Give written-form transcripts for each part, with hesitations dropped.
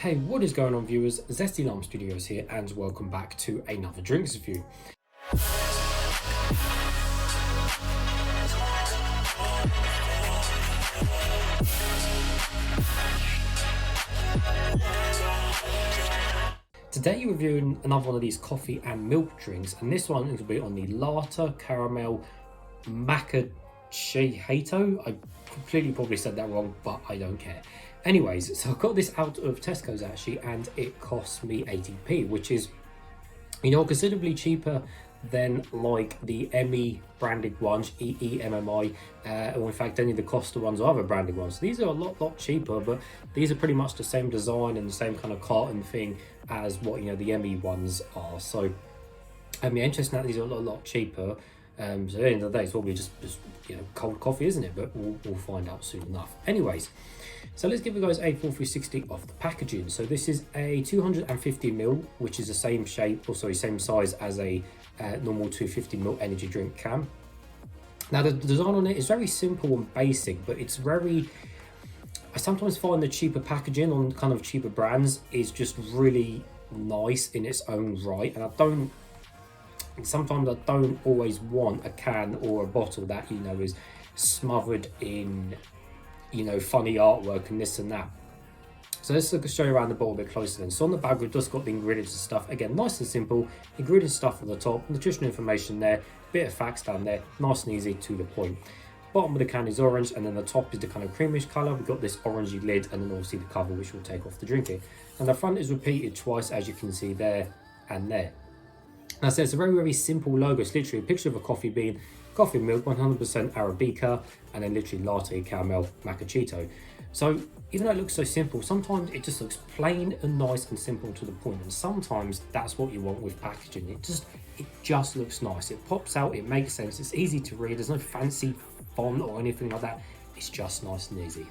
Hey, what is going on, viewers? Zesty Lime Studios here, and welcome back to another drinks review. Today we're reviewing another one of these coffee and milk drinks, and this one will be on the Latte Caramel Macchiato. I completely probably said that wrong, but I don't care. Anyways, so I got this out of Tesco's actually, and it cost me 80p, which is, considerably cheaper than like the ME branded ones, EEMMI, or in fact any of the Costa ones or other branded ones. These are a lot cheaper, but these are pretty much the same design and the same kind of carton thing as what the ME ones are. So interesting that these are a lot cheaper. So at the end of the day, it's probably just cold coffee, isn't it? But we'll find out soon enough. Anyways, so let's give you guys a full 360 of the packaging. So this is a 250ml, which is the same shape, or sorry, same size as a normal 250ml energy drink can. Now the design on it is very simple and basic, but it's very, I sometimes find the cheaper packaging on kind of cheaper brands is just really nice in its own right, and sometimes I don't always want a can or a bottle that is smothered in funny artwork and this and that. So let's show you around the bottle a bit closer then. So on the bag we've just got the ingredients and stuff, again nice and simple. Ingredient stuff on the top, nutritional information there, bit of facts down there, nice and easy to the point. Bottom of the can is orange, and then the top is the kind of creamish colour. We've got this orangey lid, and then obviously the cover, which we'll take off to drink it. And the front is repeated twice, as you can see there and there. Now, so it's a very simple logo. It's literally a picture of a coffee bean, coffee milk, 100% Arabica, and then literally Latte Caramel Macchiato. So even though it looks so simple, sometimes it just looks plain and nice and simple to the point. And sometimes that's what you want with packaging. It just looks nice. It pops out. It makes sense. It's easy to read. There's no fancy font or anything like that. It's just nice and easy.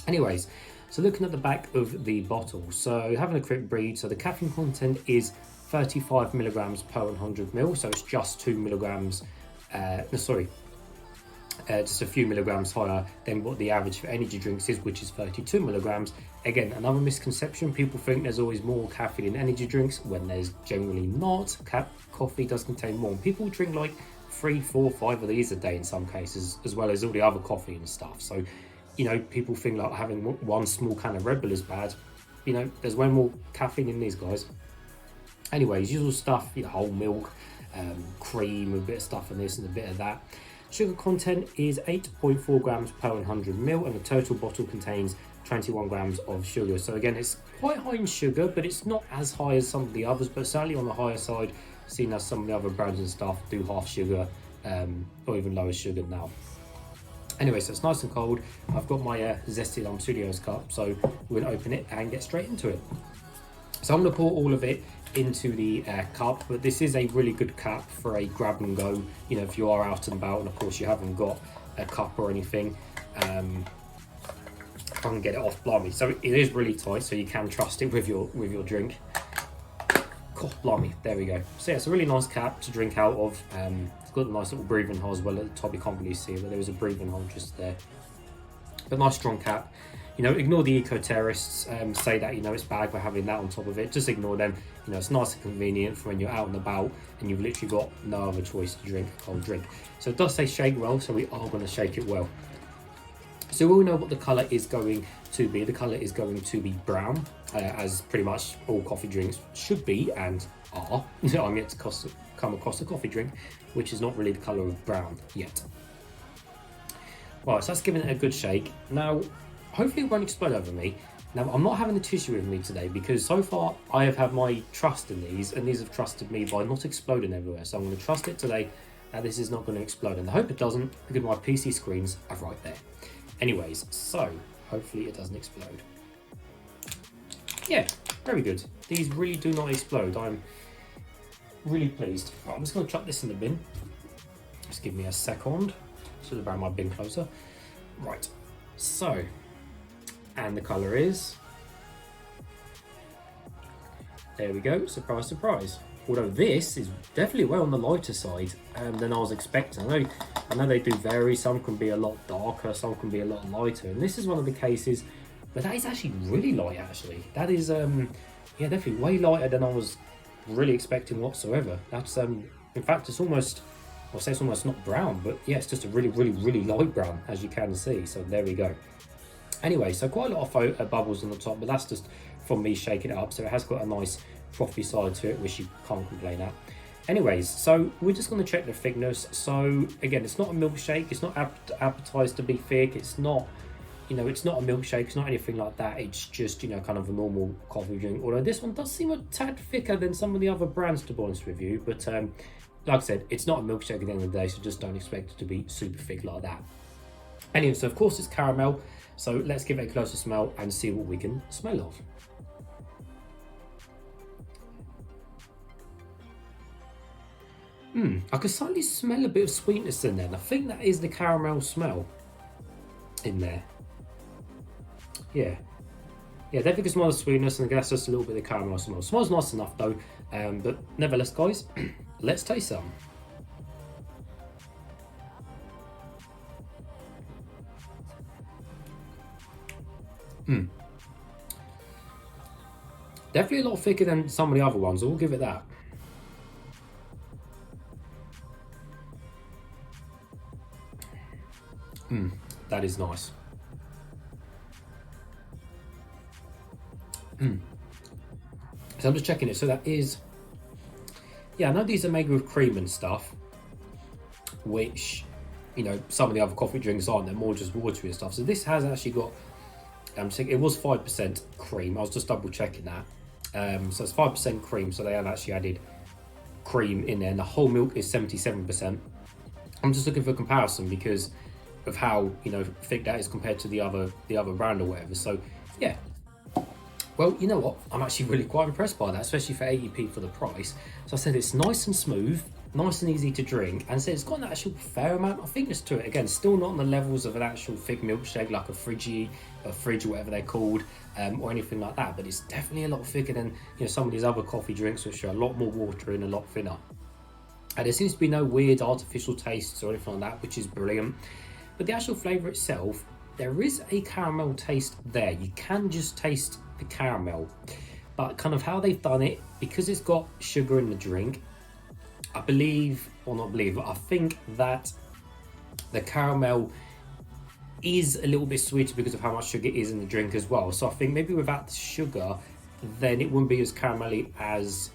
Anyways, so looking at the back of the bottle, so having a quick read. So the caffeine content is 35 milligrams per 100 ml, so it's just 2 milligrams, just a few milligrams higher than what the average for energy drinks is, which is 32 milligrams. Again, another misconception, people think there's always more caffeine in energy drinks when there's generally not. Coffee does contain more. People drink like 3, 4, 5 of these a day in some cases, as well as all the other coffee and stuff. So, people think like having one small can of Red Bull is bad. There's way more caffeine in these guys. Anyways, usual stuff, whole milk, cream, a bit of stuff in this and a bit of that. Sugar content is 8.4 grams per 100 ml, and the total bottle contains 21 grams of sugar. So again, it's quite high in sugar, but it's not as high as some of the others, but certainly on the higher side, seeing as some of the other brands and stuff do half sugar, or even lower sugar now. Anyway, so it's nice and cold. I've got my Zesty Lime Studios cup, so we're gonna open it and get straight into it. So I'm gonna pour all of it into the cup, but this is a really good cup for a grab and go, if you are out and about and of course you haven't got a cup or anything. I can get it off, blimey. So it is really tight, so you can trust it with your drink. God, blimey, there we go. So yeah, it's a really nice cap to drink out of. It's got a nice little breathing hole as well at the top. You can't really see it, but there is a breathing hole just there. But nice strong cap. Ignore the eco-terrorists, say that, it's bad for having that on top of it. Just ignore them. It's nice and convenient for when you're out and about and you've literally got no other choice to drink a cold drink. So it does say shake well, so we are going to shake it well. So we'll know what the colour is going to be. The colour is going to be brown, as pretty much all coffee drinks should be and are. I'm yet to come across a coffee drink which is not really the colour of brown yet. Right, so that's giving it a good shake. Now, hopefully it won't explode over me. Now, I'm not having the tissue with me today because so far I have had my trust in these, and these have trusted me by not exploding everywhere. So I'm going to trust it today that this is not going to explode, and I hope it doesn't because my PC screens are right there. Anyways, so hopefully it doesn't explode. Yeah, very good. These really do not explode. I'm really pleased. Right, I'm just going to chuck this in the bin. Just give me a second. Should have brought my bin closer. Right, so, and the colour is, there we go, surprise, surprise. Although this is definitely well on the lighter side than I was expecting. I know they do vary, some can be a lot darker, some can be a lot lighter, and this is one of the cases But that is actually really light, actually. That is, yeah, definitely way lighter than I was really expecting whatsoever. That's, in fact, it's almost, I'll say it's almost not brown, but yeah, it's just a really, really, really light brown, as you can see. So there we go. Anyway, so quite a lot of bubbles on the top, but that's just from me shaking it up. So it has got a nice frothy side to it, which you can't complain at. Anyways, so we're just going to check the thickness. So again, it's not a milkshake. It's not advertised to be thick. It's not, you know, it's not a milkshake. It's not anything like that. It's just, you know, kind of a normal coffee drink. Although this one does seem a tad thicker than some of the other brands, to be honest with you. But like I said, it's not a milkshake at the end of the day, so just don't expect it to be super thick like that. Anyway, so of course it's caramel. So let's give it a closer smell and see what we can smell of. I can slightly smell a bit of sweetness in there, and I think that is the caramel smell in there. Yeah, definitely can smell the sweetness, and I guess just a little bit of caramel smell. Smells nice enough though, but nevertheless, guys, let's taste some. Definitely a lot thicker than some of the other ones. I will give it that. That is nice. So I'm just checking it. So that is, yeah, I know these are made with cream and stuff, which, you know, some of the other coffee drinks aren't. They're more just watery and stuff. So this has actually got, it was 5% cream. I was just double checking that. So it's 5% cream. So they have actually added cream in there, and the whole milk is 77%. I'm just looking for a comparison because of how, you know, thick that is compared to the other brand or whatever. So yeah, well, you know what, I'm actually really quite impressed by that, especially for 80p for the price. So I said it's nice and smooth, nice and easy to drink, and so it's got an actual fair amount of thickness to it. Again, still not on the levels of an actual thick milkshake like a fridge or whatever they're called, or anything like that, but it's definitely a lot thicker than, you know, some of these other coffee drinks, which are a lot more watery and a lot thinner. And there seems to be no weird artificial tastes or anything like that, which is brilliant. But the actual flavour itself, there is a caramel taste there. You can just taste the caramel. But kind of how they've done it, because it's got sugar in the drink, I believe, or not believe, but I think that the caramel is a little bit sweeter because of how much sugar is in the drink as well. So I think maybe without the sugar, then it wouldn't be as caramelly as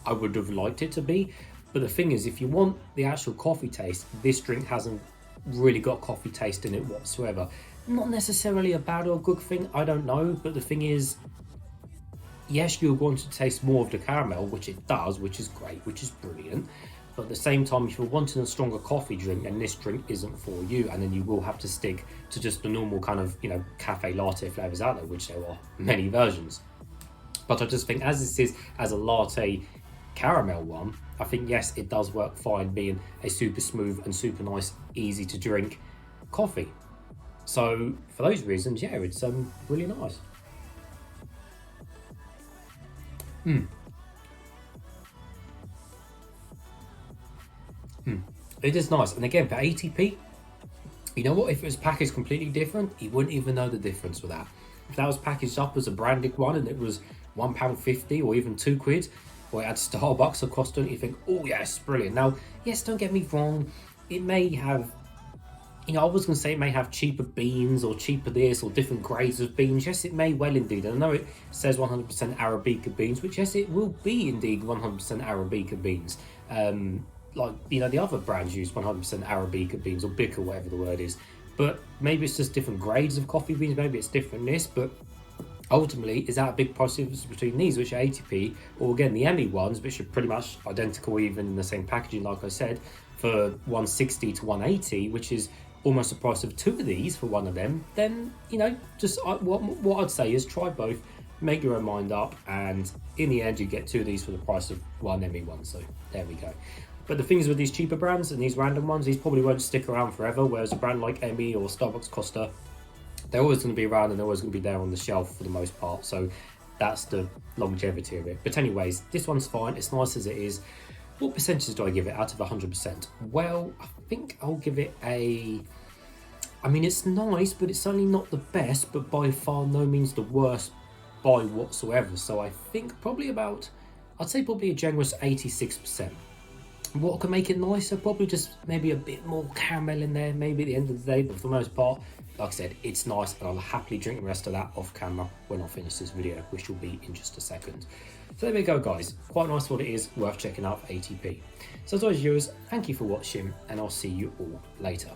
I would have liked it to be. But the thing is, if you want the actual coffee taste, this drink hasn't really got coffee taste in it whatsoever. Not necessarily a bad or good thing, I don't know, but the thing is, yes, you're going to taste more of the caramel, which it does, which is great, which is brilliant. But at the same time, if you're wanting a stronger coffee drink, then this drink isn't for you, and then you will have to stick to just the normal kind of, you know, cafe latte flavors out there, which there are many versions. But I just think, as this is as a latte caramel one, I think yes, it does work fine being a super smooth and super nice, easy to drink coffee. So for those reasons, yeah, it's really nice. It is nice, and again, for 80p, you know what, if it was packaged completely different, you wouldn't even know the difference with that. If that was packaged up as a branded one and it was £1.50 or even £2, or it had Starbucks across it, you think, oh yes, brilliant. Now, yes, don't get me wrong, it may have, you know, I was going to say it may have cheaper beans or cheaper this or different grades of beans. Yes, it may well indeed. I know it says 100% Arabica beans, which yes, it will be indeed 100% Arabica beans. Like, you know, the other brands use 100% Arabica beans or Bic or whatever the word is. But maybe it's just different grades of coffee beans. Maybe it's different this, but ultimately, is that a big price difference between these, which are 80p, or again, the Emmy ones, which are pretty much identical, even in the same packaging, like I said, for 160 to 180, which is almost the price of two of these for one of them, then, you know, just what I'd say is try both, make your own mind up, and in the end, you get two of these for the price of one Emmy one. So there we go. But the things with these cheaper brands and these random ones, these probably won't stick around forever, whereas a brand like Emmy or Starbucks Costa, they're always going to be around and they're always going to be there on the shelf for the most part. So that's the longevity of it. But anyways, this one's fine. It's nice as it is. What percentage do I give it out of 100%? Well, I think I'll give it a I mean, it's nice, but it's certainly not the best, but by far no means the worst by whatsoever. So I think probably I'd say probably a generous 86%. What can make it nicer? Probably just maybe a bit more caramel in there, maybe at the end of the day, but for the most part, like I said, it's nice, and I'll happily drink the rest of that off camera when I finish this video, which will be in just a second. So there we go, guys. Quite nice what it is, worth checking out for ATP. So as always, viewers, thank you for watching, and I'll see you all later.